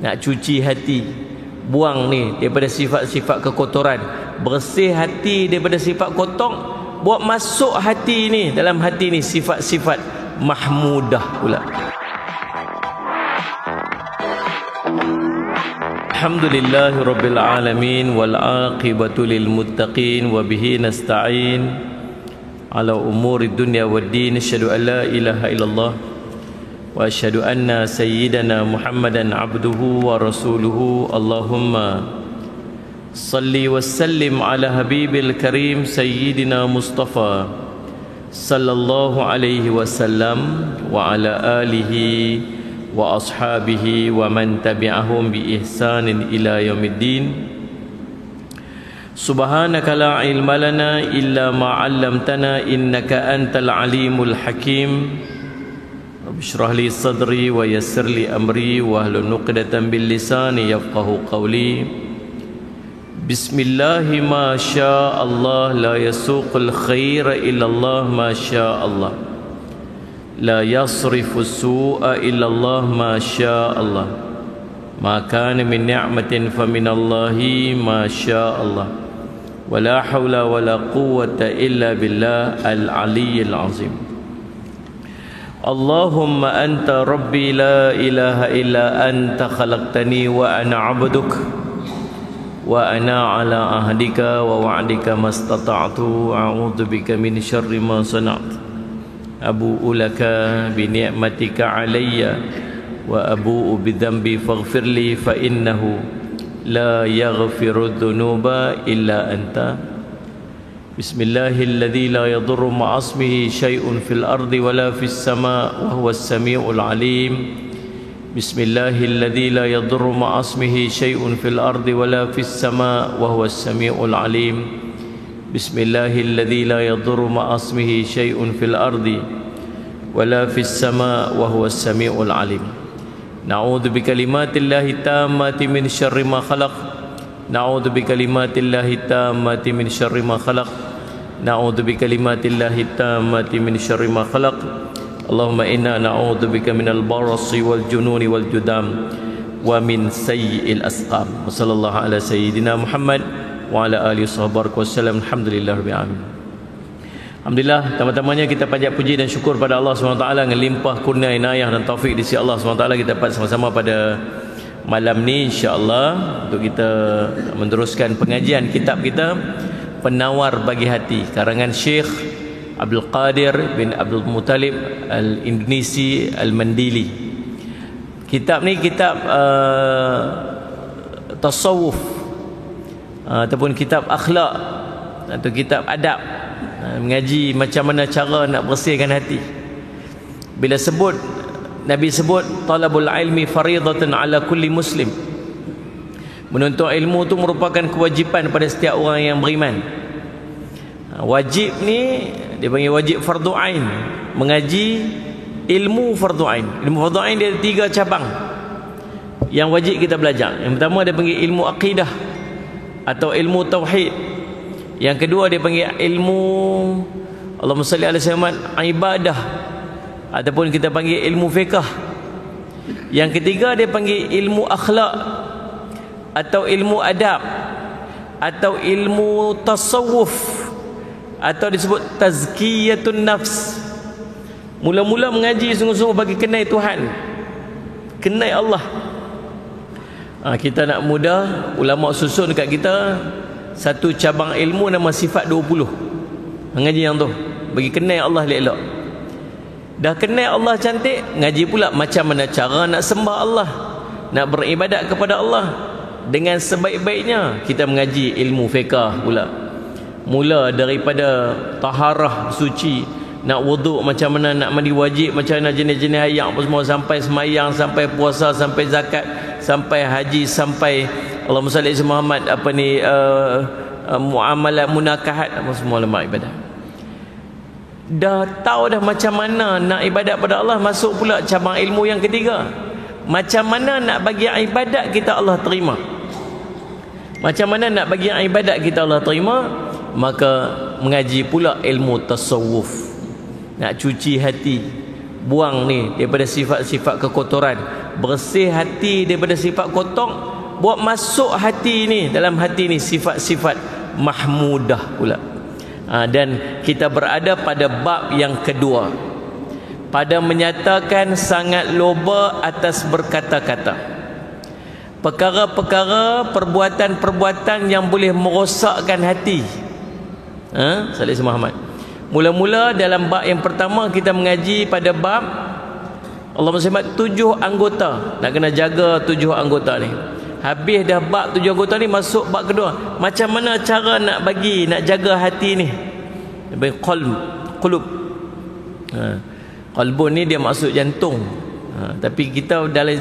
nak cuci hati, buang ni daripada sifat-sifat kekotoran, bersih hati daripada sifat kotor, buat masuk hati ni, dalam hati ni sifat-sifat mahmudah pula. Alhamdulillahirabbil alamin wal aqibatu lil muttaqin wa bihi nasta'in ala umuri dunya waddin. Asyhadu an la ilaha illallah wa asyhadu anna sayyidana Muhammadan abduhu wa rasuluhu. Allahumma salli wa sallim ala habibil karim sayyidina Mustafa sallallahu alaihi wasallam wa ala alihi wa ashabihi wa man tabi'ahum bi ihsanin ila yaumiddin. Subhanaka la ilma lana illa ma 'allamtana innaka antal alimul hakim. Rabbiyshrah li sadri wa yassir li amri wa hlul 'uqdatam bil lisani yafqahu qawli. Bismillahi ma syaa Allah la yasuqul khaira illa Allah ma syaa Allah. La yasrifu su'a illa Allah ma syaa Allah. Ma kana min ni'matin fa min Allahi ma syaa Allah. Wa la hawla wa la quwwata illa billah al-'aliyyil 'azim. Allahumma anta rabbi la ilaha illa anta khalaqtani wa ana 'abduk wa ana 'ala ahdika wa wa'dika mastata'tu a'udzu bika min syarri ma sana'tu. Abu'u laka bi ni'matika 'alayya wa abu'u bi dhanbi faghfir li fa innahu la yaghfiru dhunuba illa anta. Bismillahilladzi la yadurru ma'asmihi syai'un fil ardi wala fis sama' wa huwas sami'ul 'alim. Bismillahilladzi la yadurru ma'asmihi syai'un fil ardi wala fis sama' wa huwas sami'ul 'alim. Bismillahilladzi la yadurru ma'asmihi syai'un fil ardi wala fis sama' wa huwas sami'ul 'alim. Na'udzu bikalimatillahi tammati min syarri ma khalaq. Na'udzu bikalimatillahi tammati min syarri ma khalaq. Na'udzu bikalimatillahi tammati min syarri ma khalaq. Allahumma inna na'udzu bika minal barasi wal jununi wal judam wa min sayyi'il asqam. Wa sallallahu ala sayyidina Muhammad wa ala alihi wasallam. Alhamdulillahirabbil alamin. Alhamdulillah, pertama-tamanya kita panjat puji dan syukur pada Allah SWT dengan limpah kurnia inayah dan taufik di sisi Allah SWT. Kita dapat sama-sama pada malam ni insya-Allah untuk kita meneruskan pengajian kitab kita Penawar Bagi Hati karangan Syekh Abdul Qadir bin Abdul Muttalib Al-Indonesi Al-Mandili. Kitab ni kitab tasawuf ataupun kitab akhlak atau kitab adab, mengaji macam mana cara nak bersihkan hati. Bila sebut Nabi sebut talabul ilmi fariidatan ala kulli muslim. Menuntut ilmu tu merupakan kewajipan pada setiap orang yang beriman. Wajib ni dia panggil wajib fardu ain. Mengaji ilmu fardu ain. Ilmu fardu ain dia ada 3 cabang yang wajib kita belajar. Yang pertama dia panggil ilmu akidah atau ilmu tauhid. Yang kedua dia panggil ilmu Allahumma salli ala sayyidina ibadah ataupun kita panggil ilmu fiqh. Yang ketiga dia panggil ilmu akhlak atau ilmu adab atau ilmu tasawuf atau disebut tazkiyatun nafs. Mula-mula mengaji sungguh-sungguh bagi kenal Tuhan, kenal Allah. Kita nak mudah, ulama susun dekat kita satu cabang ilmu nama sifat 20. Mengaji yang tu bagi kenal Allah elok-elok. Dah kenal Allah cantik, ngaji pula macam mana cara nak sembah Allah, nak beribadat kepada Allah dengan sebaik-baiknya. Kita mengaji ilmu fiqh pula, mula daripada taharah suci, nak wuduk macam mana, nak mandi wajib macam mana, jenis-jenis ayat apa semua, sampai semayang, sampai puasa, sampai zakat, sampai haji, sampai Allahumma salli ala Muhammad apa ni muamalah munakahat apa semua lama ibadah. Dah tahu dah macam mana nak ibadat pada Allah, masuk pula cabang ilmu yang ketiga. Macam mana nak bagi ibadat kita Allah terima. Macam mana nak bagi ibadat kita Allah terima, maka mengaji pula ilmu tasawuf. Nak cuci hati, buang ni daripada sifat-sifat kekotoran, bersih hati daripada sifat kotor, buat masuk hati ni, dalam hati ni sifat-sifat mahmudah pula. Dan kita berada pada bab yang kedua, pada menyatakan sangat loba atas berkata-kata, perkara-perkara, perbuatan-perbuatan yang boleh merosakkan hati. Salih Muhammad. Mula-mula dalam bab yang pertama kita mengaji pada bab Allah sebut 7 anggota, nak kena jaga 7 anggota ni. Habis dah bab 7 anggota ni, masuk bab kedua, macam mana cara nak jaga hati ni. Qulub. Qalbun ni dia maksud jantung. Tapi kita dalam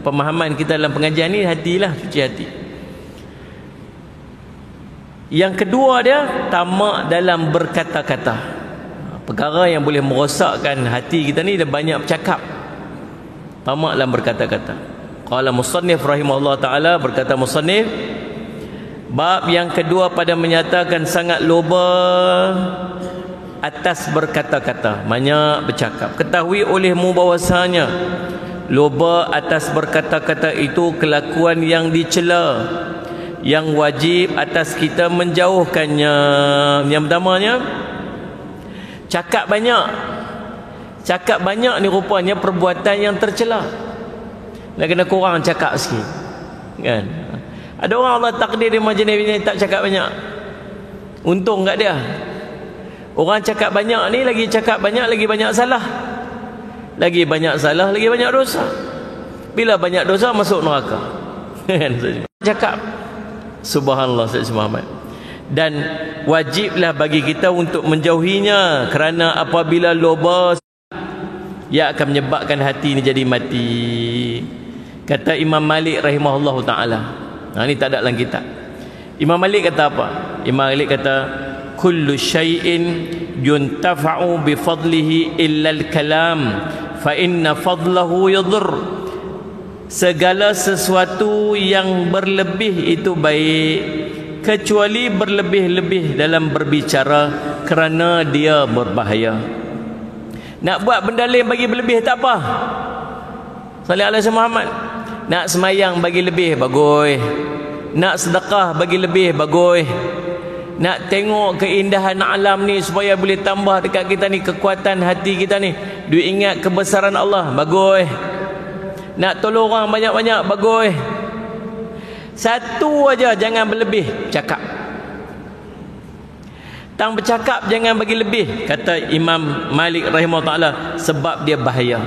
pemahaman kita dalam pengajian ni, hatilah, suci hati. Yang kedua dia tamak dalam berkata-kata. Perkara yang boleh merosakkan hati kita ni, dia banyak bercakap. Tamak dalam berkata-kata. Qala musannif rahimahullah ta'ala, berkata musannif, bab yang kedua pada menyatakan sangat loba atas berkata-kata, banyak bercakap. Ketahui olehmu bahwasanya loba atas berkata-kata itu kelakuan yang dicela, yang wajib atas kita menjauhkannya. Yang pertamanya, cakap banyak. Cakap banyak ni rupanya perbuatan yang tercela. Nak kena kurang cakap sikit, kan? Ada orang Allah takdir dia macam ni, tak cakap banyak. Untung kat dia. Orang cakap banyak ni, lagi cakap banyak, lagi banyak salah. Lagi banyak salah, lagi banyak dosa. Bila banyak dosa, masuk neraka. Cakap. Subhanallah, Sayyid Muhammad. Dan wajiblah bagi kita untuk menjauhinya, kerana apabila loba, ia akan menyebabkan hati ni jadi mati. Kata Imam Malik rahimahullah ta'ala. Ni tak ada dalam kitab. Imam Malik kata apa? Imam Malik kata, kullu syai'in yuntafa'u bifadlihi illa al-kalam fa inna fadlahu yadhur. Segala sesuatu yang berlebih itu baik, kecuali berlebih-lebih dalam berbicara, kerana dia berbahaya. Nak buat benda lain bagi berlebih tak apa. Salih alaihi Muhammad. Nak semayang bagi lebih, bagus. Nak sedekah bagi lebih, bagus. Nak tengok keindahan alam ni supaya boleh tambah dekat kita ni kekuatan hati kita ni, dia ingat kebesaran Allah, bagus. Nak tolong orang banyak-banyak, bagus. Satu aja, jangan berlebih cakap. Tang bercakap jangan bagi lebih, kata Imam Malik rahimahullah ta'ala, sebab dia bahaya.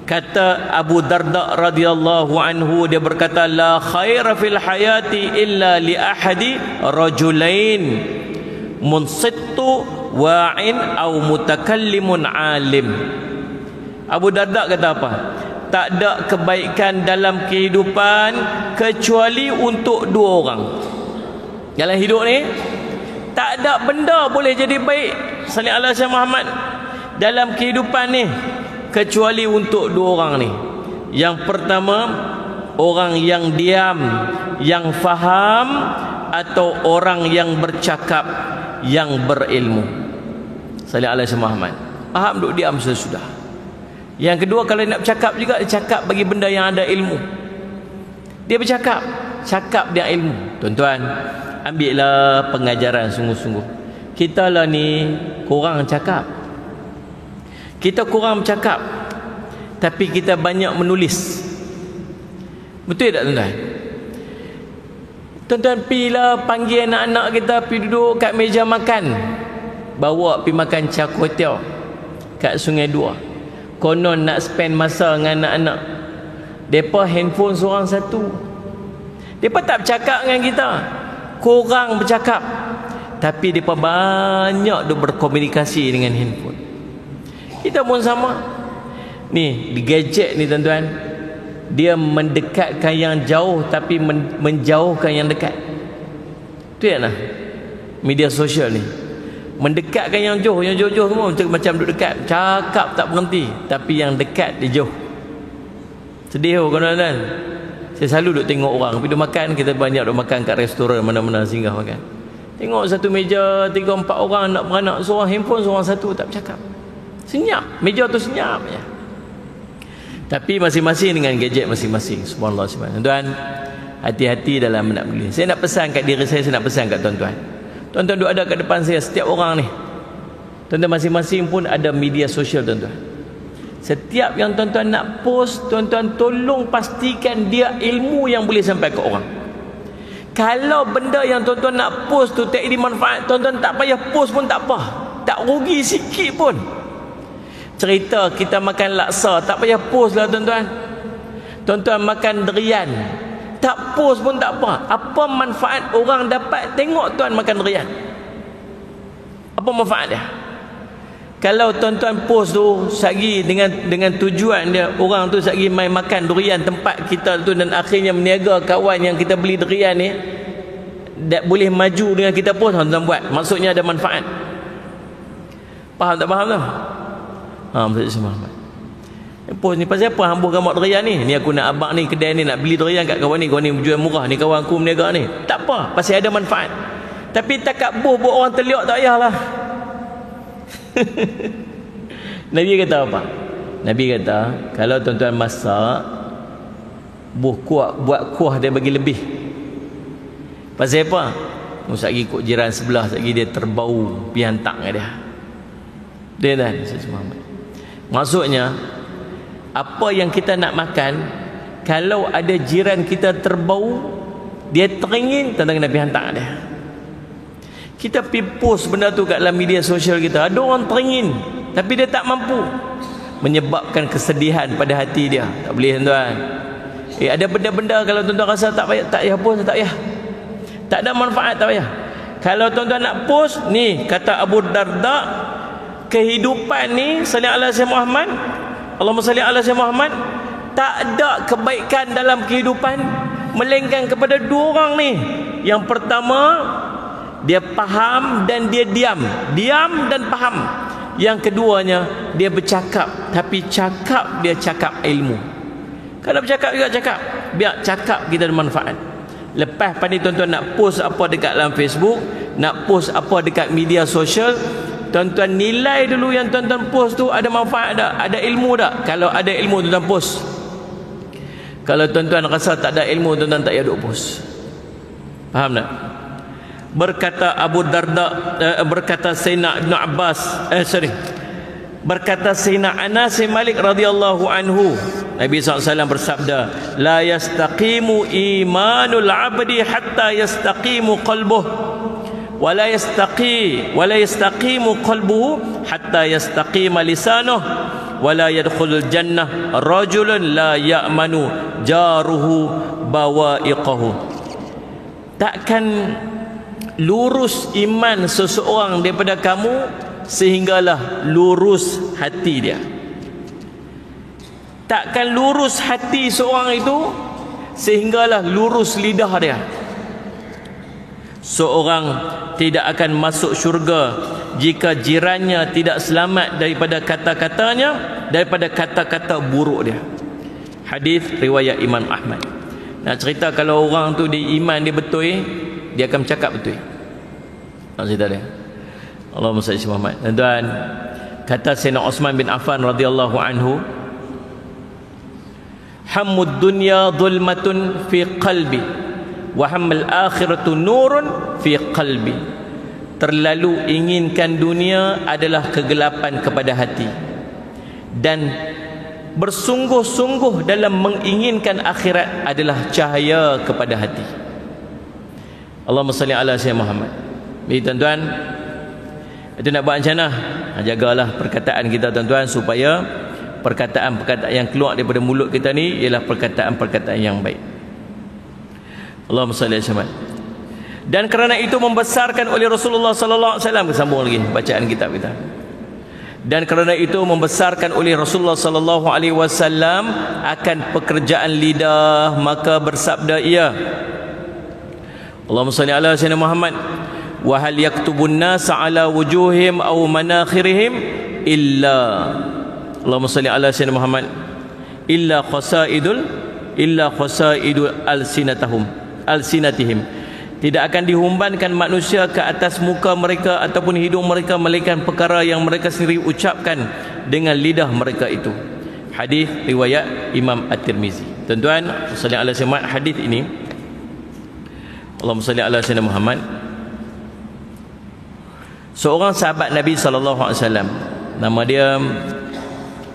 Kata Abu Darda radhiyallahu anhu, dia berkata, la khaira fil hayati illa li ahadi rajulain munsittu wa'in au mutakallimun alim. Abu Darda kata apa? Tak ada kebaikan dalam kehidupan kecuali untuk 2 orang. Dalam hidup ni tak ada benda boleh jadi baik, salih ala Syekh Muhammad, dalam kehidupan ni kecuali untuk 2 orang ni. Yang pertama, orang yang diam, yang faham, atau orang yang bercakap, yang berilmu. Salih ala Syekh Muhammad. Faham, duduk diam sudah. Yang kedua, kalau nak bercakap juga, dia cakap bagi benda yang ada ilmu. Dia bercakap, cakap dia ilmu. Tuan-tuan, ambillah pengajaran sungguh-sungguh. Kita lah ni kurang cakap. Kita kurang bercakap, tapi kita banyak menulis. Betul tak tuan-tuan? Tuan-tuan pergilah panggil anak-anak kita pergi duduk kat meja makan, bawa pergi makan char kway teow kat Sungai Dua. Konon nak spend masa dengan anak-anak, mereka handphone seorang satu. Mereka tak bercakap dengan kita, kurang bercakap, tapi mereka banyak berkomunikasi dengan handphone. Kita pun sama. Ni di gadget ni tuan-tuan, dia mendekatkan yang jauh tapi menjauhkan yang dekat. Tu ya nah, media sosial ni mendekatkan yang jauh semua macam duduk dekat, cakap tak berhenti, tapi yang dekat dia jauh. Sedih tuan-tuan. Saya selalu duduk tengok orang pergi makan, kita banyak duduk makan kat restoran mana-mana singgah makan. Tengok satu meja 3-4 orang nak beranak, seorang handphone, seorang satu tak bercakap. Senyap, meja tu senyap ya. Tapi masing-masing dengan gadget masing-masing. Subhanallah, subhanallah. Tuan, hati-hati dalam nak beli. Saya nak pesan kat diri saya nak pesan kat tuan-tuan. Tuan-tuan duk ada kat depan saya, setiap orang ni. Tuan-tuan masing-masing pun ada media sosial tuan-tuan. Setiap yang tuan-tuan nak post, tuan-tuan tolong pastikan dia ilmu yang boleh sampai ke orang. Kalau benda yang tuan-tuan nak post tu tak ada manfaat, tuan-tuan tak payah post pun tak apa. Tak rugi sikit pun. Cerita kita makan laksa, tak payah post lah tuan-tuan. Tuan-tuan makan durian, tak post pun tak apa. Apa manfaat orang dapat tengok tuan makan durian? Apa manfaat dia? Kalau tuan-tuan post tu sagi dengan tujuan dia, orang tu sagi main makan durian tempat kita tu, dan akhirnya meniaga kawan yang kita beli durian ni tak boleh maju dengan kita post, tuan-tuan buat. Maksudnya ada manfaat. Faham tak faham tu? Maksud semua. Post ni pasal apa hang buh gambar durian ni? Ni aku nak abang ni kedai ni nak beli durian kat kawan ni jual murah ni, kawan aku meniaga ni. Tak apa, pasal ada manfaat. Tapi takat buh orang terliok tak payahlah. Nabi kata apa? Nabi kata kalau tuan-tuan masak buat kuah dia bagi lebih. Pasal apa? Musik ikut jiran sebelah, lagi dia terbau pi hantar dengan dia. Dia kan Muhammad. Maksudnya apa yang kita nak makan, kalau ada jiran kita terbau, dia teringin, tuan-tuan kena pi hantar dia. Kita pergi post benda tu kat dalam media sosial kita, ada orang teringin tapi dia tak mampu, menyebabkan kesedihan pada hati dia. Tak boleh tuan-tuan. Ada benda-benda kalau tuan-tuan rasa tak payah post, tak payah, tak ada manfaat, tak payah. Kalau tuan-tuan nak post ni, kata Abu Darda, kehidupan ni sallallahu alaihi wasallam Muhammad, Allahumma salli ala sayyidina Muhammad, tak ada kebaikan dalam kehidupan melainkan kepada dua orang ni. Yang pertama, dia faham dan dia diam dan faham. Yang keduanya, dia bercakap, tapi dia cakap ilmu. Kalau bercakap juga cakap, biar cakap kita ada manfaat. Lepas pada tuan-tuan nak post apa dekat dalam Facebook, nak post apa dekat media sosial, tuan-tuan nilai dulu yang tuan-tuan post tu ada manfaat tak, ada ilmu tak. Kalau ada ilmu tuan-tuan post. Kalau tuan-tuan rasa tak ada ilmu, tuan-tuan tak payah duk post. Faham tak? Berkata Abu Darda, berkata Sayyidina Ibn Abbas, berkata Sayyidina Anas bin Malik radhiyallahu anhu, Nabi SAW bersabda, la yastaqimu imanul abdi hatta yastaqimu qalbuh, wa la yastaqimu qalbuhu hatta yastaqima lisanuh, wa la yadkhulul jannah rajulun la ya'manu jaruhu bawa'iqahu. Takkan lurus iman seseorang daripada kamu sehinggalah lurus hati dia. Takkan lurus hati seorang itu sehinggalah lurus lidah dia. Seorang tidak akan masuk syurga jika jirannya tidak selamat daripada kata-katanya, daripada kata-kata buruk dia. Hadis riwayat Imam Ahmad. Nak cerita kalau orang tu di iman dia betul, dia akan cakap betul. Nak cerita dia. Allahumma salli ala Muhammad. Tuan, kata Sayyidina Uthman bin Affan radhiyallahu anhu, hammud dunya dhulmatun fi qalbi wa hammal akhiratu nurun fi qalbi. Terlalu inginkan dunia adalah kegelapan kepada hati, dan bersungguh-sungguh dalam menginginkan akhirat adalah cahaya kepada hati. Allahumma salli ala sayyidina Muhammad. Jadi tuan-tuan, itu nak buat macam mana? Jagalah perkataan kita tuan-tuan, supaya perkataan-perkataan yang keluar daripada mulut kita ni ialah perkataan-perkataan yang baik. Allahumma salli ala Muhammad. Dan kerana itu membesarkan oleh Rasulullah sallallahu alaihi wasallam, sambung lagi bacaan kitab kita. Dan kerana itu membesarkan oleh Rasulullah sallallahu alaihi wasallam akan pekerjaan lidah, maka bersabda ia, Allahumma salli ala sayyidina Muhammad, wa hal yaktubun nas ala wujuhim aw manakhirihim illa, Allahumma salli ala sayyidina Muhammad, illa khasaidu alsinatihim. Tidak akan dihumbankan manusia ke atas muka mereka ataupun hidung mereka melainkan perkara yang mereka sendiri ucapkan dengan lidah mereka itu. Hadis riwayat Imam At-Tirmizi. Tuan-tuan, sallallahu alaihi wasallam, hadis ini Allahumma salli ala sayyidina Muhammad. Seorang sahabat Nabi sallallahu alaihi wasallam, nama dia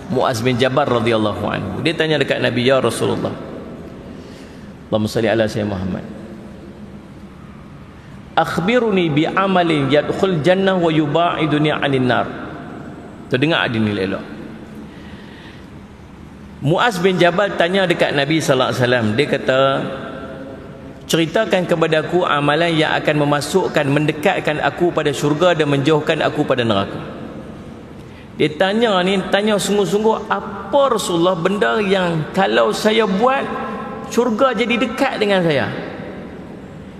Muaz bin Jabal radhiyallahu anhu. Dia tanya dekat Nabi, ya Rasulullah, Allahumma salli ala sayyidina Muhammad, akhbiruni bi amalin yadkhul jannah wa yubaiduni 'anil nar. Terdengar hadis ni elok. Muaz bin Jabal tanya dekat Nabi sallallahu alaihi wasallam, dia kata, ceritakan kepada aku amalan yang akan memasukkan, mendekatkan aku pada syurga dan menjauhkan aku pada neraka. Dia tanya ni, tanya sungguh-sungguh, apa Rasulullah benda yang kalau saya buat, syurga jadi dekat dengan saya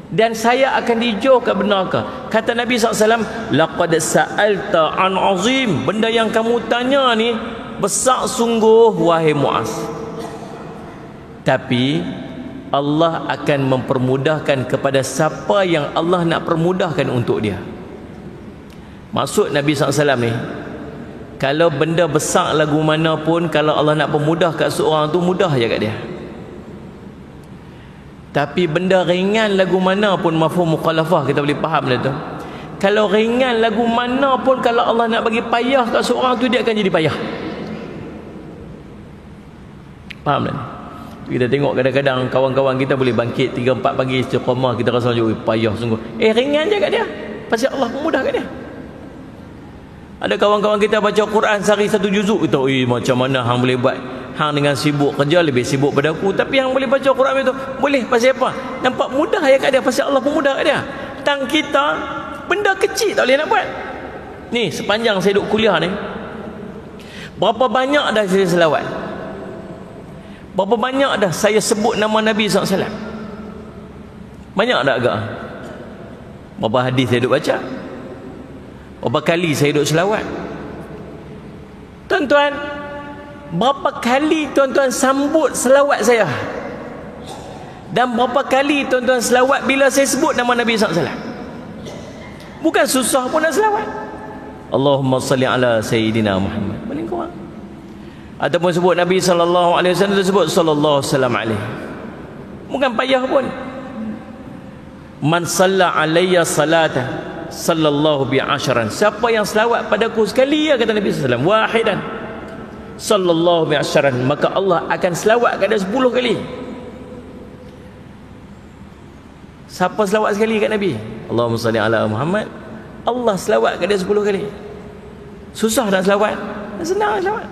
dan saya akan dijauhkan pada neraka? Kata Nabi SAW, laqad sa'alta an azim, benda yang kamu tanya ni besar sungguh wahai Muaz. Tapi Allah akan mempermudahkan kepada siapa yang Allah nak permudahkan untuk dia. Maksud Nabi SAW ni, kalau benda besar lagu mana pun, kalau Allah nak permudah kat seorang tu, mudah je kat dia. Tapi benda ringan lagu mana pun, mafhum mukhalafah, kita boleh faham benda tu. Kalau ringan lagu mana pun, kalau Allah nak bagi payah kat seorang tu, dia akan jadi payah. Faham tak? Kita tengok kadang-kadang kawan-kawan kita boleh bangkit 3-4 pagi istiqamah, kita rasa macam payah sungguh. Ringan je kat dia, pasal Allah mudah kat dia. Ada kawan-kawan kita baca Quran sehari 1 juzuk, kita macam mana hang boleh buat? Hang dengan sibuk kerja lebih sibuk pada aku, tapi hang boleh baca Quran itu. Boleh, pasal apa? Nampak mudah ya kat dia, pasal Allah pun mudah kat dia. Tang kita benda kecil tak boleh nak buat. Ni sepanjang saya duduk kuliah ni, berapa banyak dah saya selawat, berapa banyak dah saya sebut nama Nabi SAW. Banyak tak agak? Berapa hadis saya duk baca, berapa kali saya duk selawat. Tuan-tuan, berapa kali tuan-tuan sambut selawat saya, dan berapa kali tuan-tuan selawat bila saya sebut nama Nabi SAW. Bukan susah pun nak selawat. Allahumma salli ala Sayyidina Muhammad, paling kurang. Ataupun sebut Nabi sallallahu alaihi wasallam, sebut sallallahu salam alaihi, bukan payah pun. Man salla alayya salata sallallahu bi asharan, siapa yang selawat padaku sekali, ya kata Nabi sallallahu alaihi wasallam, wahidan sallallahu bi asharan, maka Allah akan selawat kat dia 10 kali. Siapa selawat sekali kat Nabi? Allahumma salli ala Muhammad, Allah selawat kat dia 10 kali. Susah nak selawat? Senang nak selawat.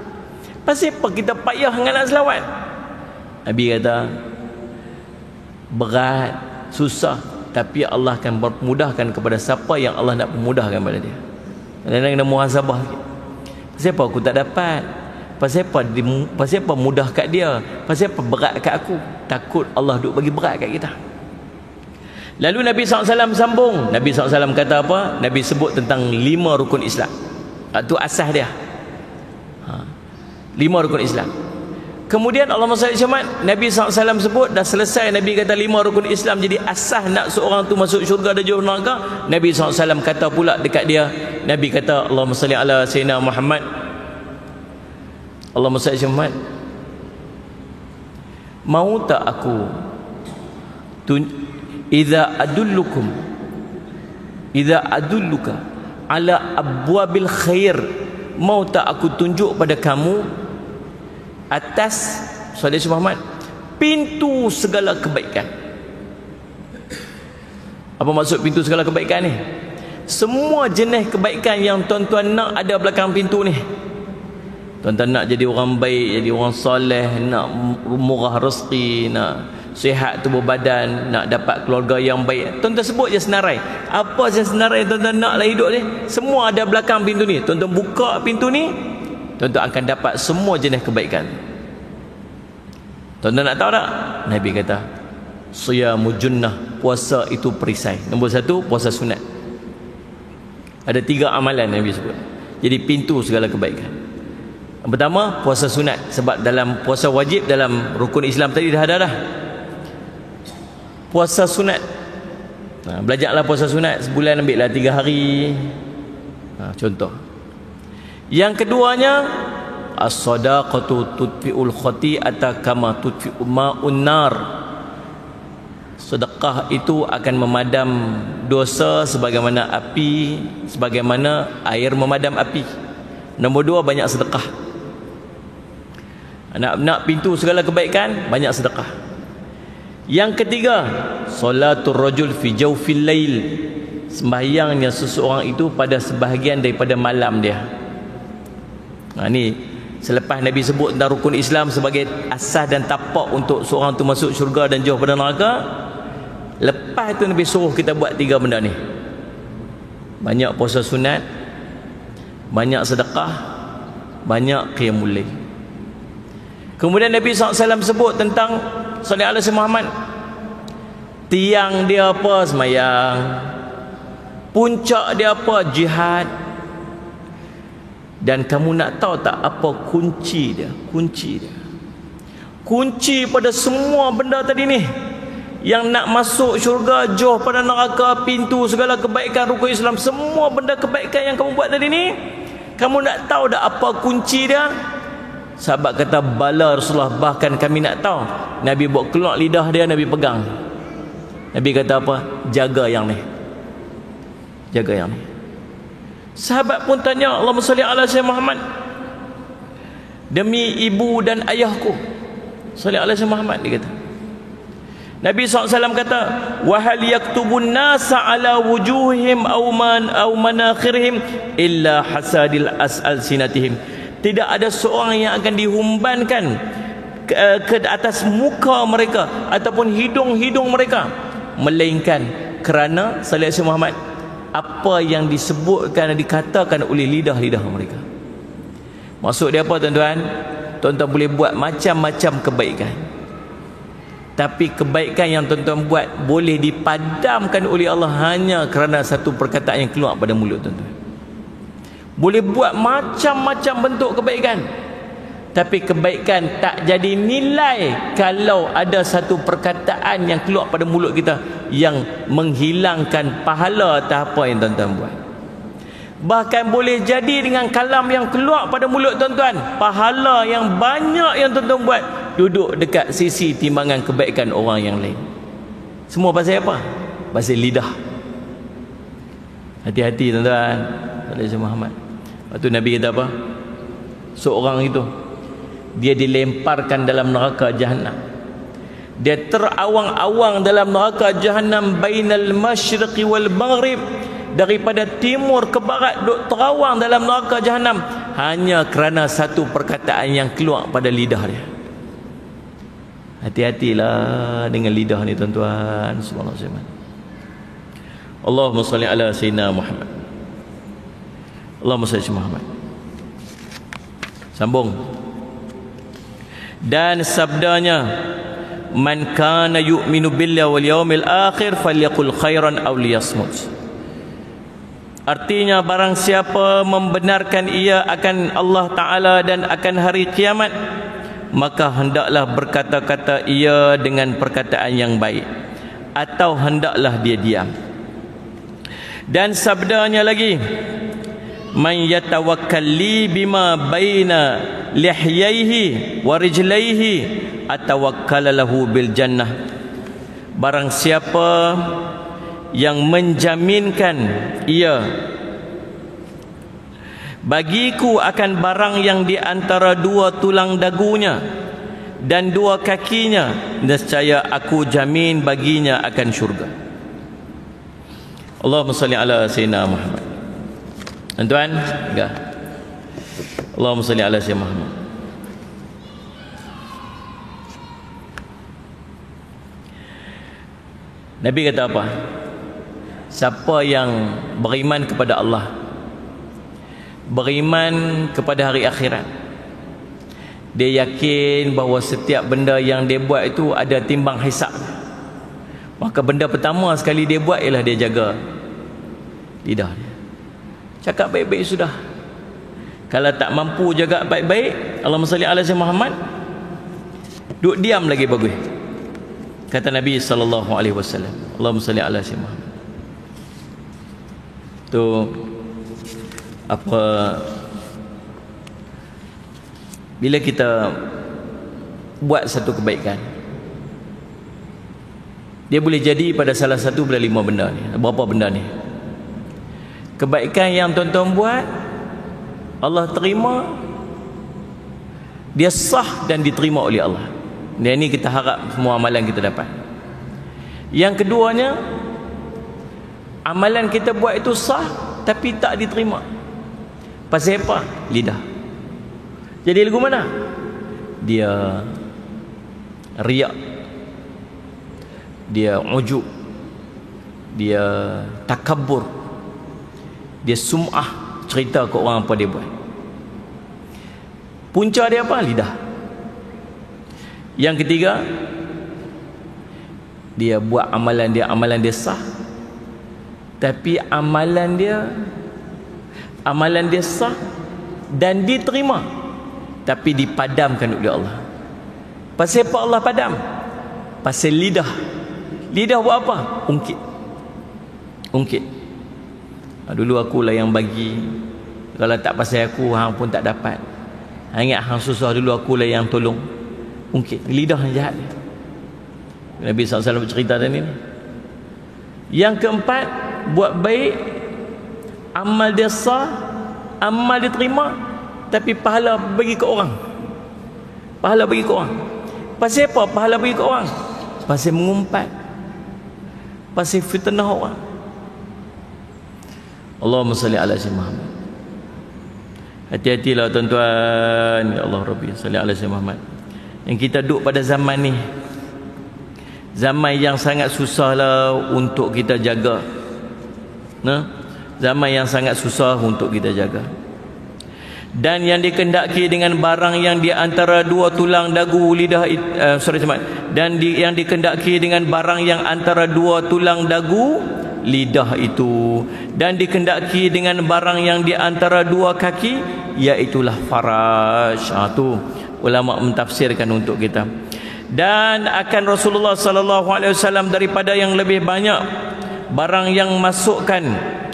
Pasal apa kita payah dengan nak selawat? Nabi kata berat, susah, tapi Allah akan memudahkan kepada siapa yang Allah nak memudahkan kepada dia. Kadang-kadang kena muhasabah sikit. Pasal apa aku tak dapat? Pasal apa mudah kat dia? Pasal apa berat kat aku? Takut Allah duk bagi berat kat kita. Lalu Nabi SAW sambung. Nabi SAW kata apa? Nabi sebut tentang 5 rukun Islam. Itu asas dia. 5 rukun Islam. Kemudian Allahumma salli alaihi wasallam, Nabi SAW sebut, dah selesai Nabi kata 5 rukun Islam jadi asas nak seorang tu masuk syurga dan jauh neraka. Nabi SAW kata pula dekat dia, Nabi kata, Allahumma salli ala Sayyidina Muhammad, Allahumma salli alaihi Muhammad, mau tak aku idza adulluka ala abwabil khair, mau tak aku tunjuk pada kamu atas Sallallahu Muhammad pintu segala kebaikan. Apa maksud pintu segala kebaikan ni? Semua jenis kebaikan yang tuan-tuan nak ada belakang pintu ni. Tuan-tuan nak jadi orang baik, jadi orang soleh, nak murah rezeki, nak sihat tubuh badan, nak dapat keluarga yang baik, tuan-tuan sebut je senarai. Apa je senarai tuan-tuan nak lah hidup ni, semua ada belakang pintu ni. Tuan-tuan buka pintu ni, tuan-tuan akan dapat semua jenis kebaikan. Tuan-tuan nak tahu tak? Nabi kata siyamu junnah, puasa itu perisai. Nombor 1, puasa sunat. Ada 3 amalan Nabi sebut jadi pintu segala kebaikan. Yang pertama, puasa sunat, sebab dalam puasa wajib dalam rukun Islam tadi dah ada dah. Puasa sunat, belajarlah puasa sunat sebulan, ambil lah 3 hari. Contoh. Yang keduanya, as-sadaqatu tudfi'ul khati'ata kama tudfi'u ma'un nar. Sedekah itu akan memadam dosa sebagaimana api, sebagaimana air memadam api. Nombor dua, banyak sedekah. Nak pintu segala kebaikan, banyak sedekah. Yang ketiga, salatul rajul fi jawfil lail. Sembahyangnya seseorang itu pada sebahagian daripada malam dia. Ni selepas Nabi sebut tentang rukun Islam sebagai asas dan tapak untuk seorang tu masuk syurga dan jauh pada neraka, lepas tu Nabi suruh kita buat tiga benda ni. Banyak puasa sunat, banyak sedekah, banyak qiyamul lail. Kemudian Nabi SAW sebut tentang sallallahu alaihi Muhammad, tiang dia apa? Semayang. Puncak dia apa? Jihad. Dan kamu nak tahu tak apa kunci dia? Kunci dia, kunci pada semua benda tadi ni, yang nak masuk syurga, jauh pada neraka, pintu segala kebaikan, rukun Islam, semua benda kebaikan yang kamu buat tadi ni, kamu nak tahu tak apa kunci dia? Sahabat kata, bala Rasulullah, bahkan kami nak tahu. Nabi buat keluar lidah dia, Nabi pegang. Nabi kata apa? Jaga yang ni, jaga yang ni. Sahabat pun tanya, Allahumma salli ala Sayyidina Muhammad, demi ibu dan ayahku, salli ala Sayyidina Muhammad, dia kata. Nabi SAW kata, wahal yaktubun nasa ala wujuhim aw manakhirihim illa hasadil as'alsinatihim. Tidak ada seorang yang akan dihumbankan ke atas muka mereka ataupun hidung-hidung mereka, melainkan kerana sallallahu alaihi Muhammad, apa yang disebutkan dan dikatakan oleh lidah-lidah mereka. Maksud dia apa, tuan-tuan? Tuan-tuan boleh buat macam-macam kebaikan, tapi kebaikan yang tuan-tuan buat boleh dipadamkan oleh Allah hanya kerana satu perkataan yang keluar pada mulut tuan-tuan. Boleh buat macam-macam bentuk kebaikan, tapi kebaikan tak jadi nilai kalau ada satu perkataan yang keluar pada mulut kita yang menghilangkan pahala atau apa yang tuan-tuan buat. Bahkan boleh jadi dengan kalam yang keluar pada mulut tuan-tuan, pahala yang banyak yang tuan-tuan buat duduk dekat sisi timbangan kebaikan orang yang lain. Semua pasal apa? Pasal lidah. Hati-hati tuan-tuan. Sallallahu Muhammad. Waktu Nabi kata apa? Seorang itu, dia dilemparkan dalam neraka Jahannam. Dia terawang-awang dalam neraka Jahannam bainal masyriqi wal maghrib, daripada timur ke barat, duk terawang dalam neraka Jahannam hanya kerana satu perkataan yang keluar pada lidah dia. Hati-hatilah dengan lidah ni tuan-tuan. Subhanallah. Allahumma salli ala Sayyidina Muhammad. Allahumma salli ala Muhammad. Sambung. Dan sabdanya, man kana yu'minu billahi wal yawmil akhir falyaqul khairan aw liyasmut. Artinya, barang siapa membenarkan ia akan Allah Ta'ala dan akan hari kiamat, maka hendaklah berkata-kata ia dengan perkataan yang baik, atau hendaklah dia diam. Dan sabdanya lagi, man yatawakkal li bima baina lihyaihi wa rijlaihi atawakkala lahu bil jannah. Barang siapa yang menjaminkan ia bagiku akan barang yang di antara dua tulang dagunya dan dua kakinya, nescaya aku jamin baginya akan syurga. Allahumma salli ala Sayyidina Muhammad. Tuan-tuan, enggak. Allahumma salli ala Sayyidina Muhammad. Nabi kata apa? Siapa yang beriman kepada Allah, beriman kepada hari akhirat, dia yakin bahawa setiap benda yang dia buat itu ada timbang hisab, maka benda pertama sekali dia buat ialah dia jaga lidah dia. Cakap baik-baik sudah. Kalau tak mampu jaga baik-baik, Allahumma salli ala Sayyidina Muhammad, duduk diam lagi bagus. Kata Nabi sallallahu alaihi wasallam, Allahumma salli ala Sayyidina Muhammad. Tu apa bila kita buat satu kebaikan, dia boleh jadi pada salah satu pada 5 benda ni. Berapa benda ni? Kebaikan yang tuan-tuan buat, Allah terima, dia sah dan diterima oleh Allah. Dan ini kita harap semua amalan kita dapat. Yang keduanya, amalan kita buat itu sah tapi tak diterima. Pasal apa? Lidah. Jadi lagu mana? Dia riak, dia ujub, dia takabur, dia sum'ah, cerita ke orang apa dia buat. Punca dia apa? Lidah. Yang ketiga, dia buat amalan dia sah, tapi amalan dia sah dan diterima, tapi dipadamkan oleh Allah. Pasal apa Allah padam? Pasal lidah. Lidah buat apa? Ungkit. Dulu akulah yang bagi. Kalau tak pasal aku, hang pun tak dapat. Ingat hang susah dulu, akulah yang tolong. Ungkit. Lidah yang jahat. Nabi SAW bercerita tadi ni. Yang keempat, buat baik, amal dia sah, amal dia terima, tapi pahala bagi ke orang. Pahala bagi ke orang. Pasal apa pahala bagi ke orang? Pasal mengumpat, pasal fitnah orang. Allahumma salli ala sayyidina Muhammad. Hati-hatilah tuan-tuan. Ya Allah Rabbi, salli ala sayyidina Muhammad. Yang kita duduk pada zaman ni, zaman yang sangat susahlah untuk kita jaga. Zaman yang sangat susah untuk kita jaga. Dan yang dikendaki dengan barang yang di antara dua tulang dagu lidah, yang dikendaki dengan barang yang antara dua tulang dagu lidah itu, dan dikendaki dengan barang yang di antara dua kaki, iaitulah faraj. Tu ulama mentafsirkan untuk kita. Dan akan Rasulullah sallallahu alaihi wasallam daripada yang lebih banyak barang yang masukkan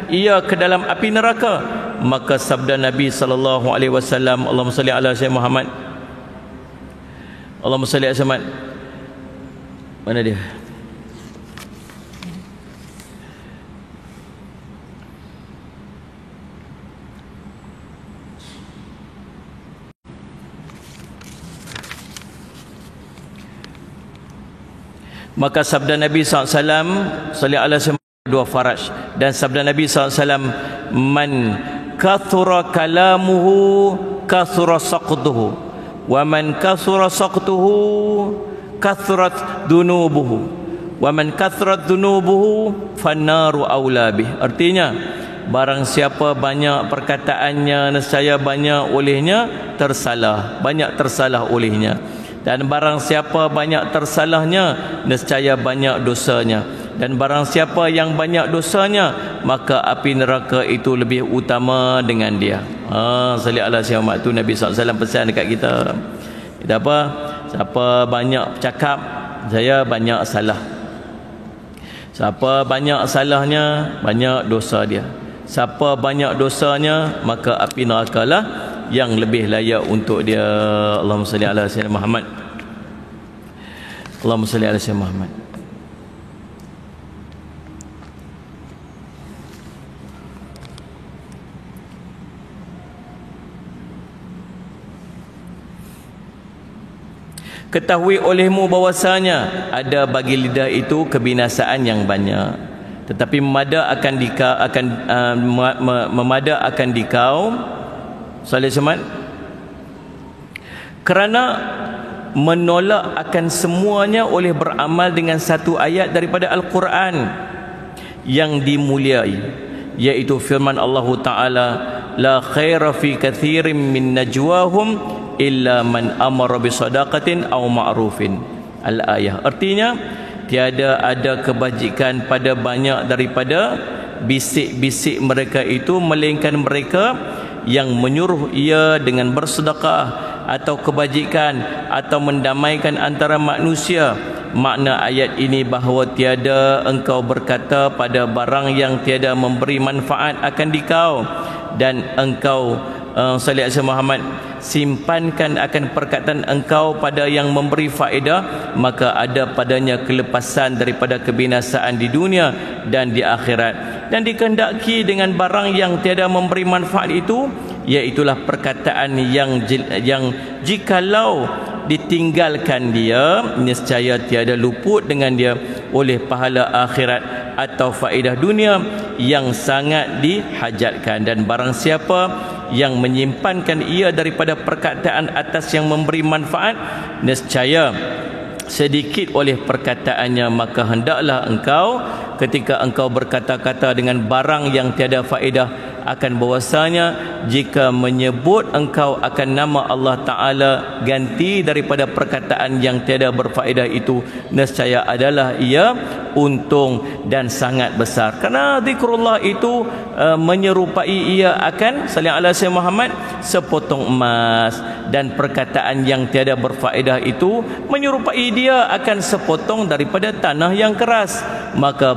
ia ke dalam api neraka. Maka sabda Nabi sallallahu alaihi wasallam, Allahumma salli ala sayyidina Muhammad, Allahumma salli ala Muhammad. Mana dia? Maka sabda Nabi SAW, salli ala sayyidina, dua faraj. Dan sabda Nabi SAW, man kathura kalamuhu kathura saqtuhu, wa man kathura saqtuhu kathurat dunubuhu, wa man kathurat dunubuhu fannaru awla bih. Artinya, barang siapa banyak perkataannya, nescaya banyak olehnya tersalah, banyak tersalah olehnya. Dan barang siapa banyak tersalahnya, nescaya banyak dosanya. Dan barang siapa yang banyak dosanya, maka api neraka itu lebih utama dengan dia. Salli ala sayyidina tu Nabi SAW pesan dekat kita. Kita apa? Siapa banyak cakap, saya banyak salah. Siapa banyak salahnya, banyak dosa dia. Siapa banyak dosanya, maka api neraka lah yang lebih layak untuk dia. Allahumma salli ala sayyidina Muhammad. Allahumma salli ala sayyidina Muhammad. Ketahui olehmu bahwasanya ada bagi lidah itu kebinasaan yang banyak, tetapi memada akan dikau salih semat, kerana menolak akan semuanya oleh beramal dengan satu ayat daripada Al-Quran yang dimuliai, yaitu firman Allah Ta'ala, la khaira fi kathirin min najwahum illa man amara bisadaqatin aw ma'rufin. Al-ayah. Artinya, tiada ada kebajikan pada banyak daripada bisik-bisik mereka itu, melainkan mereka yang menyuruh ia dengan bersedekah atau kebajikan atau mendamaikan antara manusia. Makna ayat ini bahawa tiada engkau berkata pada barang yang tiada memberi manfaat akan dikau, dan engkau sallallahu alaihi Muhammad, simpankan akan perkataan engkau pada yang memberi faedah, maka ada padanya kelepasan daripada kebinasaan di dunia dan di akhirat. Dan dikehendaki dengan barang yang tiada memberi manfaat itu, iaitulah perkataan yang jikalau ditinggalkan dia, nescaya tiada luput dengan dia oleh pahala akhirat atau faedah dunia yang sangat dihajatkan. Dan barang siapa yang menyimpankan ia daripada perkataan atas yang memberi manfaat, nescaya sedikit oleh perkataannya, maka hendaklah engkau ketika engkau berkata-kata dengan barang yang tiada faedah akan bahwasanya jika menyebut engkau akan nama Allah Ta'ala ganti daripada perkataan yang tiada berfaedah itu, nescaya adalah ia untung dan sangat besar. Kerana zikrullah itu menyerupai ia akan sallallahu alaihi wasallam Muhammad sepotong emas, dan perkataan yang tiada berfaedah itu menyerupai dia akan sepotong daripada tanah yang keras. Maka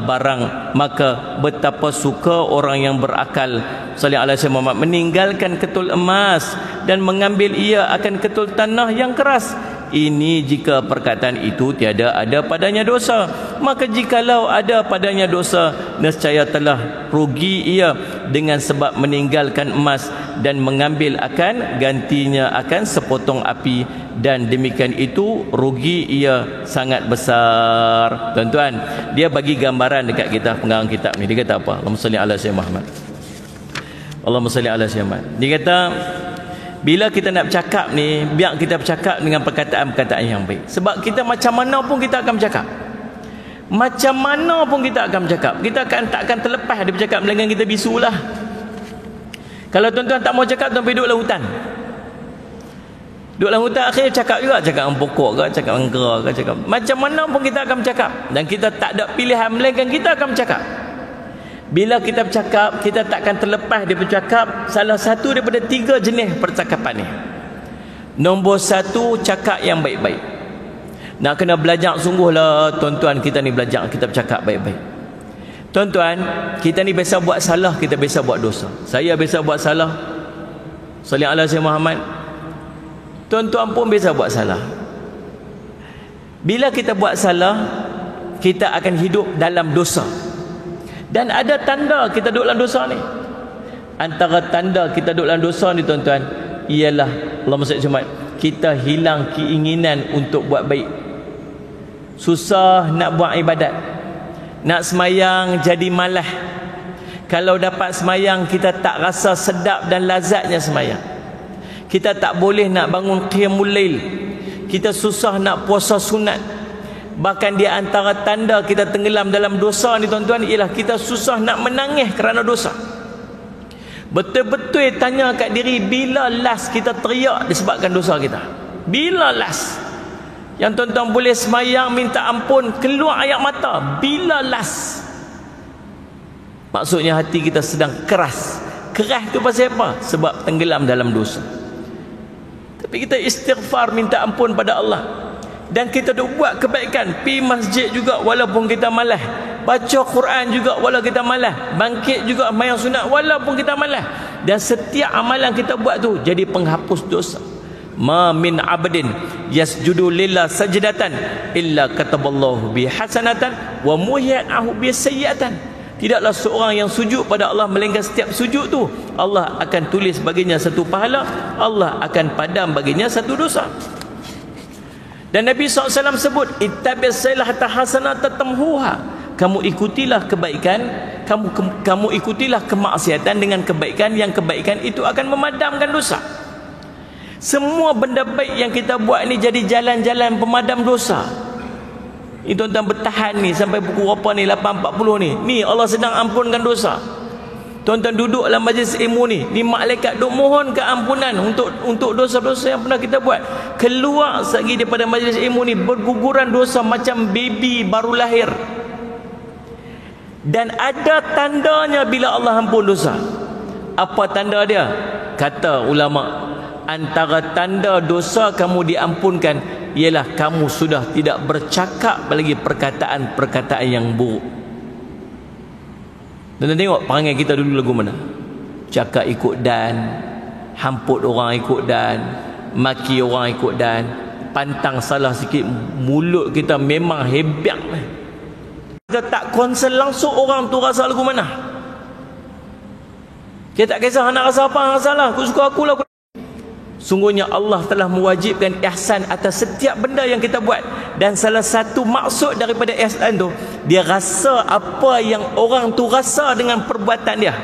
betapa suka orang yang berakal sallallahu alaihi wasallam Muhammad meninggalkan ketul emas dan mengambil ia akan ketul tanah yang keras. Ini jika perkataan itu tiada ada padanya dosa. Maka jikalau ada padanya dosa, nescaya telah rugi ia dengan sebab meninggalkan emas dan mengambil akan gantinya akan sepotong api, dan demikian itu rugi ia sangat besar. Tuan-tuan, dia bagi gambaran dekat kita pengarang kitab ni. Dia kata apa? Allahumma salli ala sayyidina Muhammad. Allahumma salli ala sayyidina Muhammad. Dia kata bila kita nak bercakap ni, biar kita bercakap dengan perkataan-perkataan yang baik. Sebab kita macam mana pun kita akan bercakap. Macam mana pun kita akan bercakap. Kita takkan terlepas dia bercakap, melainkan kita bisulah. Kalau tuan-tuan tak mau cakap, tuan pergi duduk dalam hutan. Duduk dalam hutan, akhirnya cakap juga. Cakap dengan pokok ke, cakap dengan kera ke, cakap. Macam mana pun kita akan bercakap. Dan kita tak ada pilihan, melainkan kita akan bercakap. Bila kita bercakap, kita takkan terlepas dia bercakap salah satu daripada 3 jenis percakapan ni. Nombor 1, cakap yang baik-baik. Nak kena belajar sungguhlah tuan-tuan, kita ni belajar kita bercakap baik-baik. Tuan-tuan, kita ni biasa buat salah, kita biasa buat dosa. Saya biasa buat salah, sallallahu alaihi wasallam Muhammad. Tuan-tuan pun biasa buat salah. Bila kita buat salah, kita akan hidup dalam dosa. Dan ada tanda kita duduk dalam dosa ni. Antara tanda kita duduk dalam dosa ni tuan-tuan, ialah Allahumma salli Muhammad, kita hilang keinginan untuk buat baik. Susah nak buat ibadat. Nak semayang jadi malas. Kalau dapat semayang, kita tak rasa sedap dan lazatnya semayang. Kita tak boleh nak bangun qiyamul lail. Kita susah nak puasa sunat. Bahkan di antara tanda kita tenggelam dalam dosa ni tuan-tuan, ialah kita susah nak menangis kerana dosa. Betul-betul tanya kat diri, bila last kita teriak disebabkan dosa kita? Bila last? Yang tuan-tuan boleh semayang minta ampun, keluar air mata, bila last? Maksudnya hati kita sedang keras. Keras tu pasal apa? Sebab tenggelam dalam dosa. Tapi kita istighfar, minta ampun pada Allah. Dan kita duk buat kebaikan, pi masjid juga walaupun kita malas, baca Quran juga walaupun kita malas, bangkit juga sembahyang sunat walaupun kita malas. Dan setiap amalan kita buat tu jadi penghapus dosa. Ma min abdin yasjudu lillah sajdatan illa kataballahu bi hasanatan wa muhya'ahu bi sayyi'atan. Tidaklah seorang yang sujud pada Allah, melainkan setiap sujud tu Allah akan tulis baginya satu pahala, Allah akan padam baginya satu dosa. Dan Nabi SAW sebut, ittabi'is sayyi'ata hasanatan tamhuha. Kamu ikutilah kebaikan, kamu ikutilah kemaksiatan dengan kebaikan, yang kebaikan itu akan memadamkan dosa. Semua benda baik yang kita buat ni jadi jalan-jalan pemadam dosa. Ini tuan-tuan bertahan ni sampai pukul berapa ni, 8.40 ni. Ni Allah sedang ampunkan dosa. Tuan-tuan duduk dalam majlis ilmu ni malaikat duk mohon keampunan untuk dosa-dosa yang pernah kita buat. Keluar lagi daripada majlis ilmu ni berguguran dosa macam baby baru lahir. Dan ada tandanya bila Allah ampun dosa. Apa tanda dia? Kata ulama, antara tanda dosa kamu diampunkan ialah kamu sudah tidak bercakap lagi perkataan-perkataan yang buruk. Dan tengok perangai kita dulu lagu mana? Cakap ikut dan, hamput orang ikut dan, maki orang ikut dan, pantang salah sikit mulut kita memang hebat. Kita tak concern langsung orang tu rasa lagu mana. Kita tak kisah nak rasa apa, nak salah, aku suka aku lah. Sungguhnya Allah telah mewajibkan ihsan atas setiap benda yang kita buat. Dan salah satu maksud daripada ihsan tu, dia rasa apa yang orang tu rasa dengan perbuatan dia.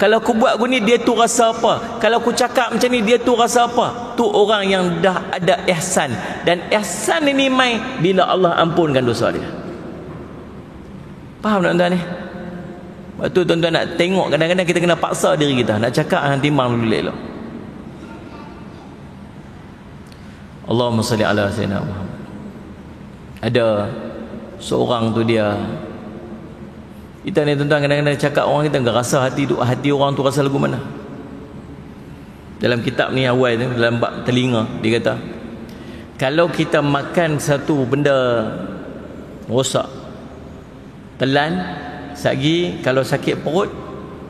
Kalau aku buat gini, dia tu rasa apa? Kalau aku cakap macam ni, dia tu rasa apa? Tu orang yang dah ada ihsan. Dan ihsan ini mai bila Allah ampunkan dosa dia. Faham tak tuan-tuan ni? Lepas tu tuan-tuan nak tengok, kadang-kadang kita kena paksa diri kita nak cakap hang timbang dulu elok. Allahumma salli ala sayyidina Muhammad. Ada seorang tu dia, kita ni tuan-tuan kadang-kadang cakap orang kita enggak rasa hati orang tu rasa lagu mana. Dalam kitab ni awal tu, dalam bab telinga, dia kata kalau kita makan satu benda rosak, telan, sagi, kalau sakit perut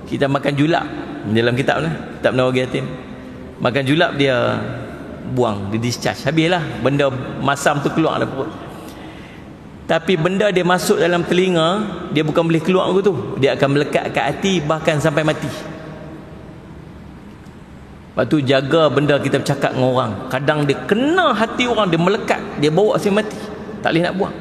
kita makan julap. Dalam kitab ni, kitab Nawawi Yatim, makan julap dia buang, dia discharge, habislah benda masam tu keluar dalam perut. Tapi benda dia masuk dalam telinga, dia bukan boleh keluar tu, dia akan melekat kat hati bahkan sampai mati. Lepas tu jaga benda kita bercakap dengan orang, kadang dia kena hati orang, dia melekat, dia bawa sampai mati, tak boleh nak buang.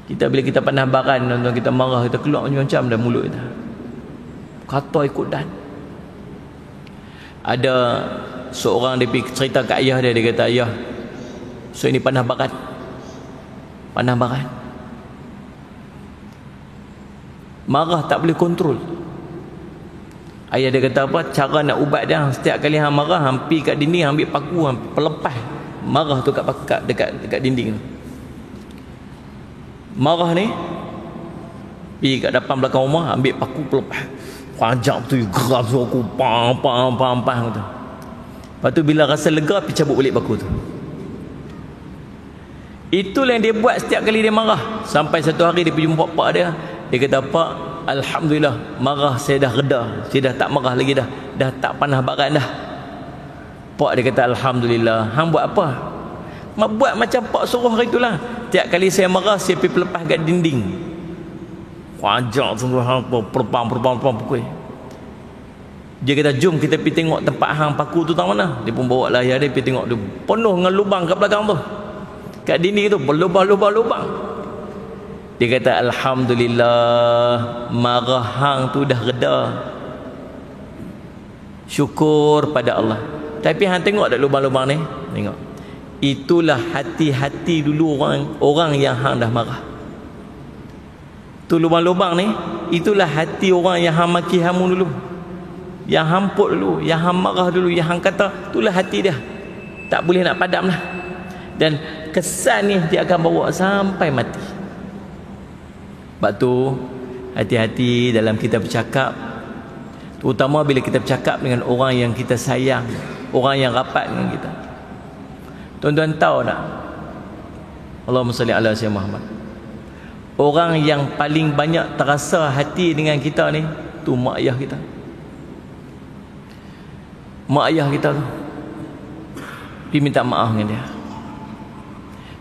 Kita bila kita pandang baran, tuan-tuan, kita marah, kita keluar macam-macam dalam mulut kita, kata ikut dan. Ada seorang dia pergi cerita kat ayah dia, dia kata, ayah, so ini panah barat, marah tak boleh kontrol. Ayah dia kata apa, cara nak ubat dia, setiap kali hang marah, hang pergi kat dinding, hang ambil paku, hang pelepas marah tu dekat dinding tu. Marah ni pergi kat depan belakang rumah, ambil paku pelepas, pajak tu geram suruh aku pam tu. Lepas tu bila rasa lega, pergi cabut balik paku tu. Itulah yang dia buat setiap kali dia marah. Sampai satu hari dia pergi jumpa pak dia, dia kata, pak, alhamdulillah, marah saya dah reda, saya dah tak marah lagi dah tak panah barat dah. Pak dia kata, alhamdulillah. Hang buat apa? Mak buat macam pak suruh hari itulah. Tiap kali saya marah, saya pergi lepas kat dinding, wajak sungguh hang perpang pukul. Dia kata, jom kita pergi tengok tempat hang paku tu tang mana. Dia pun bawa lah ayah dia pergi tengok, dia penuh dengan lubang kat belakang tu, kat dinding tu berlubang. Dia kata, alhamdulillah, marah hang tu dah reda, syukur pada Allah. Tapi hang tengok tak lubang-lubang ni? Tengok, itulah hati-hati dulu orang yang hang dah marah. Tu lubang-lubang ni, itulah hati orang yang hang maki hamu dulu, yang hamput dulu, yang hang marah dulu, yang hang kata, itulah hati dia, tak boleh nak padam lah. Dan kesan ni dia akan bawa sampai mati. Sebab tu hati-hati dalam kita bercakap, terutama bila kita bercakap dengan orang yang kita sayang, orang yang rapat dengan kita. Tuan-tuan tahu tak, Allahumma salli ala sayyidina Muhammad, orang yang paling banyak terasa hati dengan kita ni, tu mak ayah kita. Mak ayah kita tu pergi minta maaf dengan dia,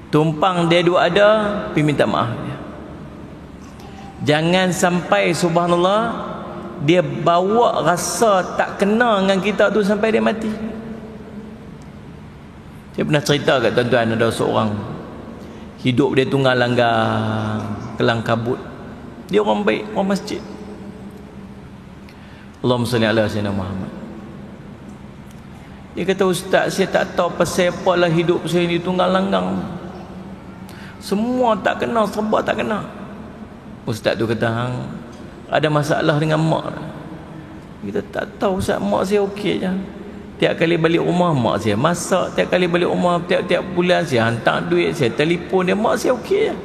tumpang dia dua ada, pergi minta maaf dia. Jangan sampai subhanallah dia bawa rasa tak kena dengan kita tu sampai dia mati. Saya pernah cerita kat tuan-tuan, ada seorang hidup dia tunggal langgang, kelang kabut. Dia orang baik, orang masjid. Allahumma salli ala sayyidina Muhammad. Dia kata, ustaz, saya tak tahu pasal apalah hidup saya ni tunggal langgang, semua tak kena, serba tak kena. Ustaz tu kata, hang ada masalah dengan mak? Kita tak tahu, ustaz, mak saya okey je. Tiap kali balik rumah mak saya masak, tiap kali balik rumah, tiap-tiap bulan saya hantar duit, saya telefon dia, mak saya okey je.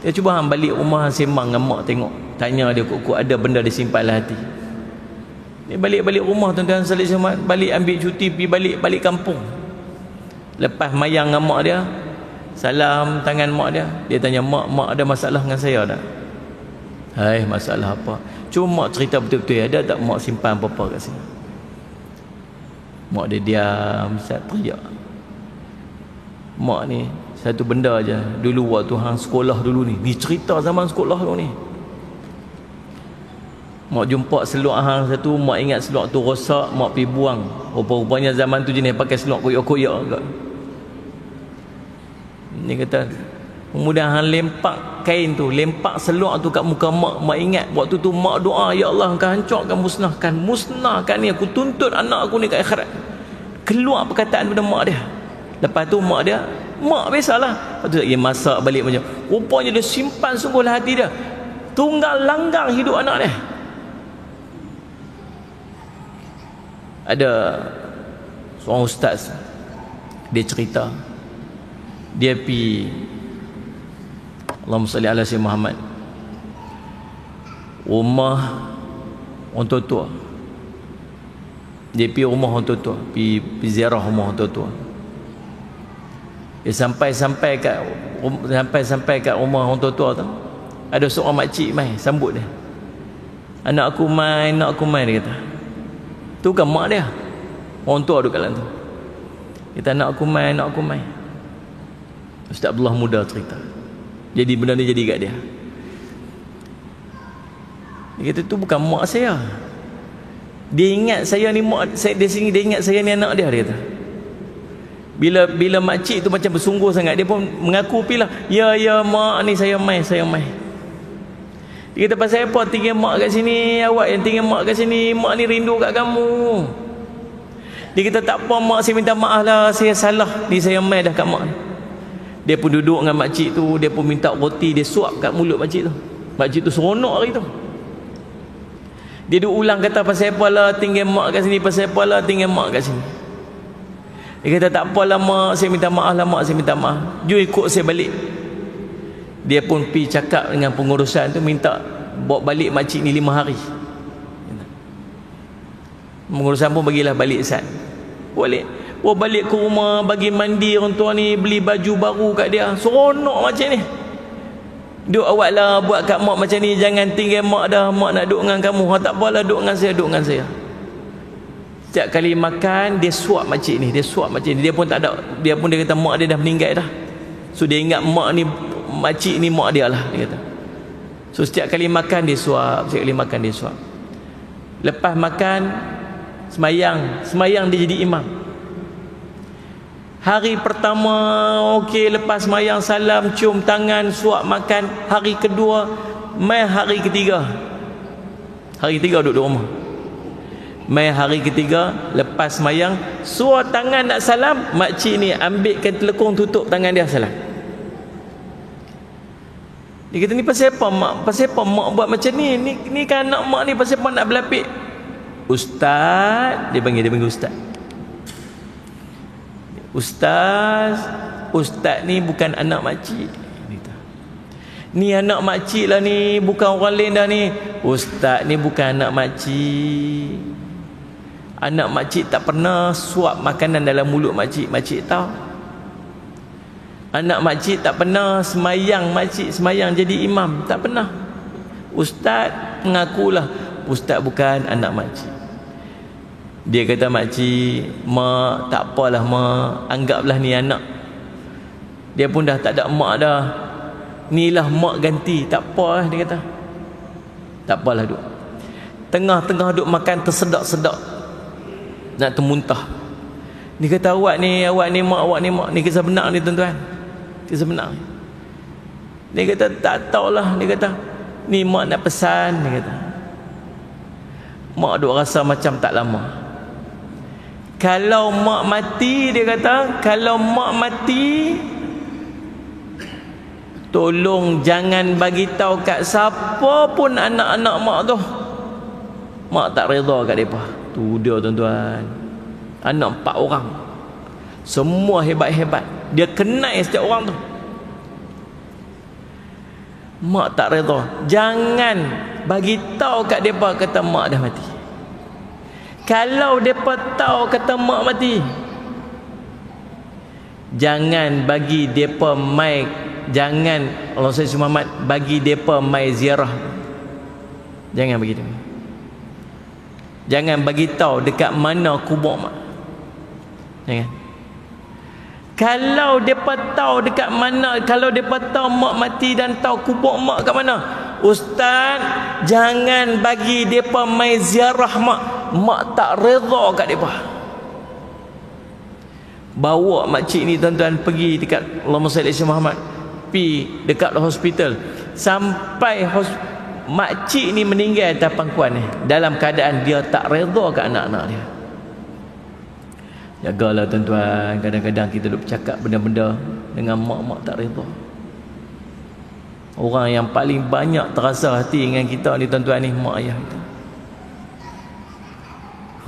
Dia cuba hang balik rumah sembang dengan mak, tengok, tanya dia kok ada benda dia simpan dalam hati. Dia balik rumah, tuan-tuan salih selamat, balik ambil cuti, pergi balik kampung. Lepas mayang dengan mak dia, salam tangan mak dia, dia tanya, mak ada masalah dengan saya tak? Hai, masalah apa? Cuma mak cerita betul-betul. Ada tak mak simpan apa-apa kat sini? Mak dia diam, Ustaz teriak. Mak ni satu benda aja. Dulu waktu hang sekolah dulu ni cerita zaman sekolah dulu ni. Mak jumpa seluk hang satu, mak ingat seluk tu rosak, mak pergi buang. Rupa-rupanya zaman tu jenis pakai seluk koyak-koyak agak. Ni kata, kemudian hang lempak kain tu, lempak seluk tu kat muka mak. Mak ingat waktu tu mak doa, ya Allah engkau hancurkan, musnahkan ni, aku tuntut anak aku ni kat akhirat. Keluar perkataan daripada mak dia. Lepas tu mak biasalah. Lepas tu dia masak balik macam. Rupanya dia simpan sungguh hati dia. Tunggal langgang hidup anak dia. Ada seorang ustaz, dia cerita, dia pergi, Allahumma salli ala sayyidina Muhammad, rumah orang tua-tua. Dia pergi rumah orang tua-tua, pergi ziarah rumah orang tua-tua. Dia sampai kat rumah orang tua-tua tu, ada seorang makcik mai sambut dia. Anak aku mai, dia kata. Tu kan mak dia, orang tua duduk kat dalam tu. Kita anak aku mai. Ustaz Abdullah Muda cerita. Jadi benda ni jadi kat dia. Dia kata tu bukan mak saya. Dia ingat saya ni mak saya, di sini dia ingat saya ni anak dia kata. Bila makcik tu macam bersungguh sangat, dia pun mengaku pilah, ya mak ni saya mai. Dia kata, pasal apa tinggal mak kat sini, awak yang tinggal mak kat sini, mak ni rindu kat kamu. Dia kata, tak apa mak, saya minta maaf lah, saya salah ni, saya mai dah kat mak. Dia pun duduk dengan makcik tu, dia pun minta roti, dia suap kat mulut makcik tu. Makcik tu seronok hari tu. Dia duk ulang kata, pasal apa lah tinggal mak kat sini, pasal apa lah tinggal mak kat sini. Dia kata, tak apalah mak, saya minta maaf lah mak, saya minta maaf. Jom ikut saya balik. Dia pun pergi cakap dengan pengurusan tu, minta bawa balik makcik ni 5 hari. Pengurusan pun bagilah balik Ustaz. Bawa balik ke rumah, bagi mandi orang tua ni, beli baju baru kat dia. Seronok macam ni. Duk awak lah buat kat mak macam ni, jangan tinggal mak dah, mak nak duduk dengan kamu. Tak apalah, duduk dengan saya. Setiap kali makan, dia suap makcik ni, dia pun tak ada, dia kata mak dia dah meninggal dah. So dia ingat mak ni, makcik ni mak dia lah, dia kata. So setiap kali makan dia suap, lepas makan semayang dia jadi imam. Hari pertama okey, lepas semayang salam, cium tangan, suap makan. Hari kedua, hari ketiga duduk rumah. Hari ketiga lepas semayang, suap tangan nak salam, makcik ni ambilkan telekung, tutup tangan dia salam. Dia kata, ni pasal apa mak buat macam ni? Ni kan anak mak ni, pasal apa nak berlapik? Ustaz, dia panggil Ustaz. Ustaz ni bukan anak makcik. Ni anak makcik lah ni, bukan orang lain dah ni. Ustaz ni bukan anak makcik. Anak makcik tak pernah suap makanan dalam mulut makcik. Makcik tahu. Anak makcik tak pernah semayang jadi imam, tak pernah. Ustaz mengakulah, ustaz bukan anak makcik. Dia kata, makcik, mak, tak apalah mak, anggaplah ni anak. Dia pun dah tak ada mak dah, nilah mak ganti, tak apa lah, dia kata. Tak apalah duk. Tengah-tengah duk makan tersedak-sedak, nak termuntah. Dia kata, awak ni mak, ni kisah benar ni tuan-tuan. Kisah benar. Dia kata, tak tahulah, dia kata, ni mak nak pesan, dia kata. Mak duk rasa macam tak lama. Kalau mak mati, dia kata, kalau mak mati, tolong jangan bagi tahu kat siapa pun anak-anak mak tu. Mak tak redha kat depa. Tu dia tuan-tuan. Anak 4 orang. Semua hebat-hebat. Dia kenal setiap orang tu. Mak tak redha. Jangan bagi tahu kat depa kata mak dah mati. Kalau depa tahu kata mak mati, jangan bagi depa mai, jangan Allah SWT bagi depa mai ziarah. Jangan begitu. Jangan bagi tahu dekat mana kubur mak. Jangan. Kalau depa tahu dekat mana, kalau depa tahu mak mati dan tahu kubur mak kat mana, ustaz, jangan bagi depa mai ziarah mak. Mak tak redha kat depa. Bawa makcik ni tuan-tuan pergi dekat Allahumma salli alaihi Muhammad, pergi dekat hospital. Sampai makcik ni meninggal atas pangkuan ni dalam keadaan dia tak redha kat anak-anak dia. Jagalah tuan-tuan, kadang-kadang kita duk bercakap benda-benda dengan mak-mak tak redha. Orang yang paling banyak terasa hati dengan kita ni tuan-tuan ni mak ayah kita.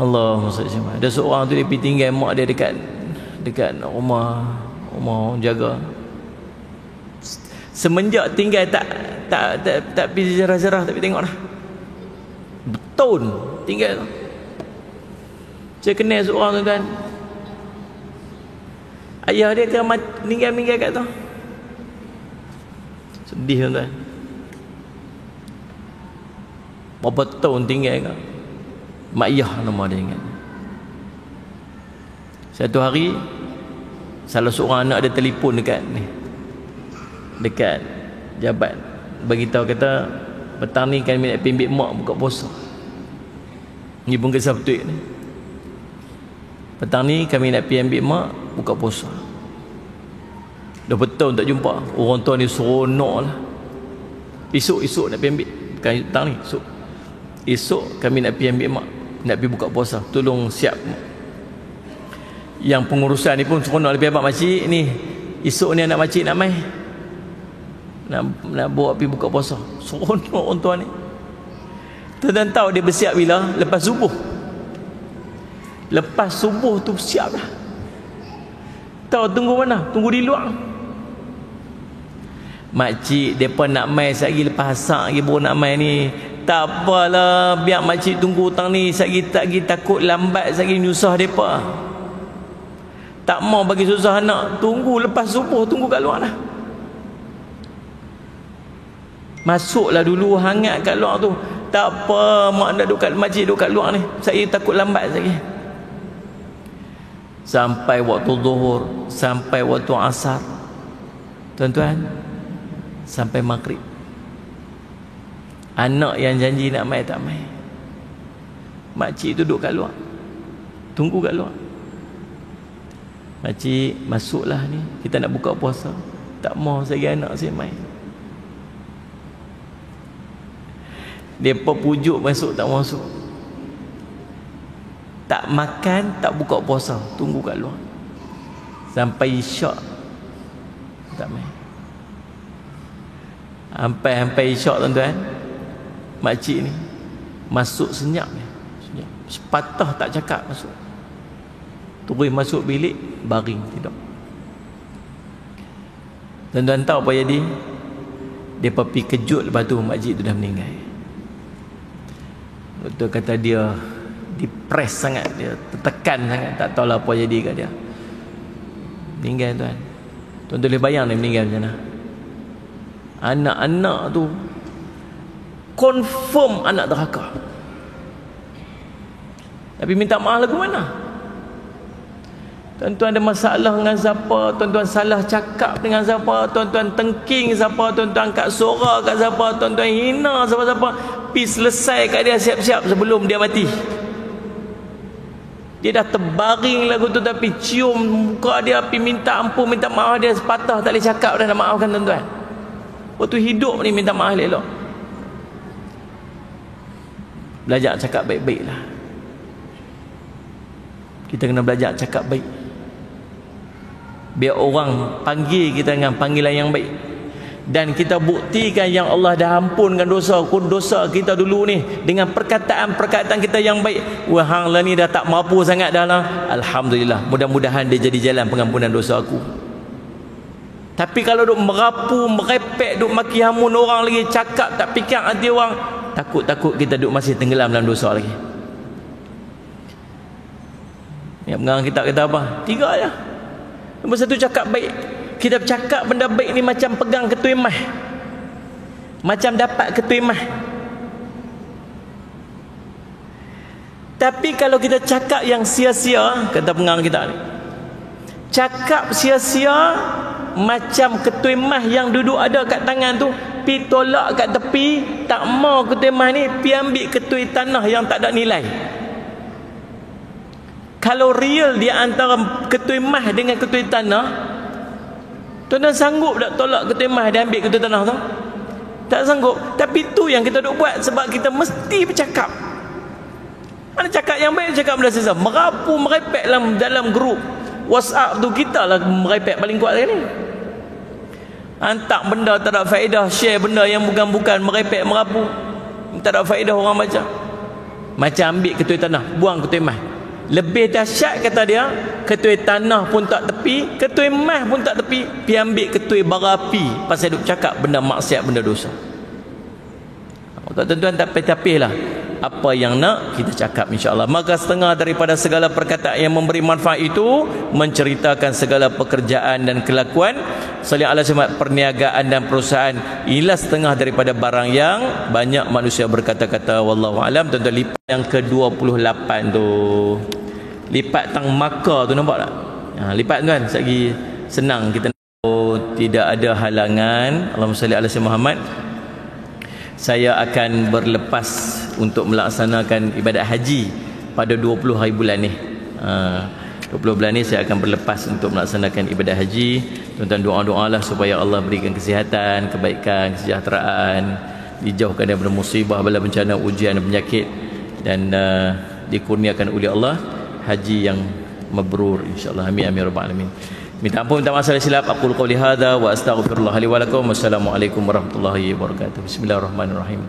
Allahumma salli alaihi Muhammad. Ada seorang tu dia pergi tinggal mak dia dekat rumah jaga. Semenjak tinggal tak pergi ziarah-ziarah, tak pergi tengok dah. Bertahun tinggal tu. Saya kenal seorang tuan-tuan, ayah dia kan meninggal kat tu. Sedih tuan-tuan. Berapa tahun tinggal kat mak ayah nama dia ingat. Satu hari salah seorang anak dia telefon dekat jabat, beritahu kata petang ni kami nak pergi ambil mak buka puasa. Ni pun kisah betul ni. Petang ni kami nak pergi ambil mak buka puasa. Dah bertahun tak jumpa. Orang tua ni seronok lah. Esok nak pergi ambil. Bukan petang ni, esok kami nak pergi ambil mak, nak pergi buka puasa. Tolong siap. Yang pengurusan ni pun seronok lebih abang makcik ni. Esok ni anak makcik nak mai. Nak bawa pergi buka puasa. Seronok orang tua ni. Tuan-tuan tahu dia bersiap bila? Lepas subuh. Lepas subuh tu siap dah. Tahu tunggu mana? Tunggu di luar. Makcik depa nak mai sekali lepas asak lagi baru nak mai ni. Tak apalah, biar makcik tunggu hutang ni. Sekali takut lambat, sekali nyusah depa. Tak mau bagi susah anak. Tunggu lepas subuh, tunggu kat luar lah. Masuklah dulu hangat kat luar tu. Tak apa, mak nak duduk kat makcik duduk kat luar ni. Saya takut lambat sekali. Sampai waktu zuhur, sampai waktu asar. Tuan-tuan, sampai maghrib. Anak yang janji nak mai tak mai. Makcik tu duduk kat luar. Tunggu kat luar. Makcik, masuklah ni. Kita nak buka puasa. Tak mau saya anak saya mai. Depa pujuk masuk tak masuk. Tak makan, tak buka puasa. Tunggu kat luar. Sampai isyak. Tak mai. Sampai isyak tuan-tuan. Makcik ni masuk senyap ni. Senyap. Sepatah tak cakap masuk. Terus masuk bilik, baring tidur. Tuan-tuan tahu apa jadi? Depa pergi kejut lepas tu makcik tu dah meninggal. Doktor kata dia depres sangat, dia tertekan sangat, tak tahulah apa jadi kat dia. Meninggal tuan. Tuan-tuan boleh bayang dia meninggal macam mana? Anak-anak tu confirm anak derhaka. Tapi minta maaf lagu mana? Tuan-tuan ada masalah dengan siapa, tuan-tuan salah cakap dengan siapa, tuan-tuan tengking siapa, tuan-tuan angkat suara kat siapa, tuan-tuan hina siapa-siapa, pergi selesai kat dia siap-siap sebelum dia mati. Dia dah terbaring lagu tu tapi cium muka dia, pergi minta ampun, minta maaf, dia sepatah tak boleh cakap dah nak maafkan tuan-tuan. Waktu hidup ni minta maaf elok. Belajar cakap baik-baik lah. Kita kena belajar cakap baik. Biar orang panggil kita dengan panggilan yang baik. Dan kita buktikan yang Allah dah ampunkan dosa kita dulu ni dengan perkataan-perkataan kita yang baik. Wah, hang lah ni dah tak mampu sangat dah lah. Alhamdulillah, mudah-mudahan dia jadi jalan pengampunan dosa aku. Tapi kalau duk merapu, merepek, duk maki hamun orang lagi, cakap tak fikir hati orang, takut-takut kita duk masih tenggelam dalam dosa lagi. Yang pengarang kitab kata apa? 3 je. Nombor 1, cakap baik. Kita bercakap benda baik ni macam pegang ketua imah, macam dapat ketua imah. Tapi kalau kita cakap yang sia-sia, kata pengarang kita ni, cakap sia-sia macam ketui mah yang duduk ada kat tangan tu, pi tolak kat tepi, tak mau ketui mah ni, pi ambil ketui tanah yang tak ada nilai. Kalau real di antara ketui mah dengan ketui tanah, tuan-tuan sanggup tak tolak ketui mah dan ambil ketui tanah tu? Tak sanggup. Tapi tu yang kita duk buat, sebab kita mesti bercakap. Mana cakap yang baik, cakap benda sesa. Merapu, merepek dalam grup WhatsApp tu, kita lah merepek paling kuat sekali. Hantar benda tak ada faedah, share benda yang bukan-bukan, merepek, merapu, tak ada faedah orang baca. Macam ambil ketui tanah, buang ketui mah. Lebih dahsyat kata dia, ketui tanah pun tak tepi, ketui mah pun tak tepi, pi ambil ketui bara api pasal duk cakap benda maksiat, benda dosa. Tuan-tuan tak tapih lah apa yang nak kita cakap, insya-Allah. Maka setengah daripada segala perkataan yang memberi manfaat itu menceritakan segala pekerjaan dan kelakuan salih ala semat perniagaan dan perusahaan. Inilah setengah daripada barang yang banyak manusia berkata-kata. Wallahu alam. Tuan-tuan, lipat yang ke-28 tu, lipat tang maka tu, nampak tak? Lipat tuan, lagi senang kita. Tidak ada halangan. Allahumma salli ala sayyidina Muhammad. Saya akan berlepas untuk melaksanakan ibadat haji pada 20 hari bulan ni. 20 bulan ni saya akan berlepas untuk melaksanakan ibadat haji. Tuan-tuan doa-doalah supaya Allah berikan kesihatan, kebaikan, kesejahteraan, dijauhkan daripada musibah, bala bencana, ujian dan penyakit, dan dikurniakan oleh Allah haji yang mabrur, insya-Allah. Amin amin rabbal alamin. Minta ampun, minta maaf salah silap. Aqul qouli hadza wa astaghfirullah li wa lakum. Wassalamualaikum warahmatullahi wabarakatuh. Bismillahirrahmanirrahim.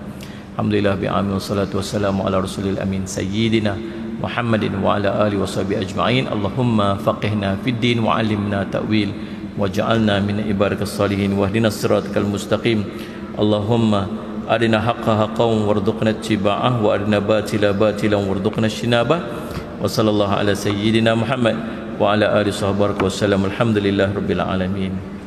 Alhamdulillah bi'amin wassalatu wassalamu ala rasulil amin sayyidina Muhammadin wa ala alihi washabihi ajma'in. Allahumma faqihna fid din wa 'allimna ta'wil waj'alna min ibadikas salihin wahdinas siratal mustaqim. Allahumma arina haqqa haqqan warzuqna ittiba'ah wa arina batila batilan warzuqna ijtinabah. Wa sallallahu ala sayyidina Muhammad wa ala alihi wasallam. Alhamdulillah rabbil alamin.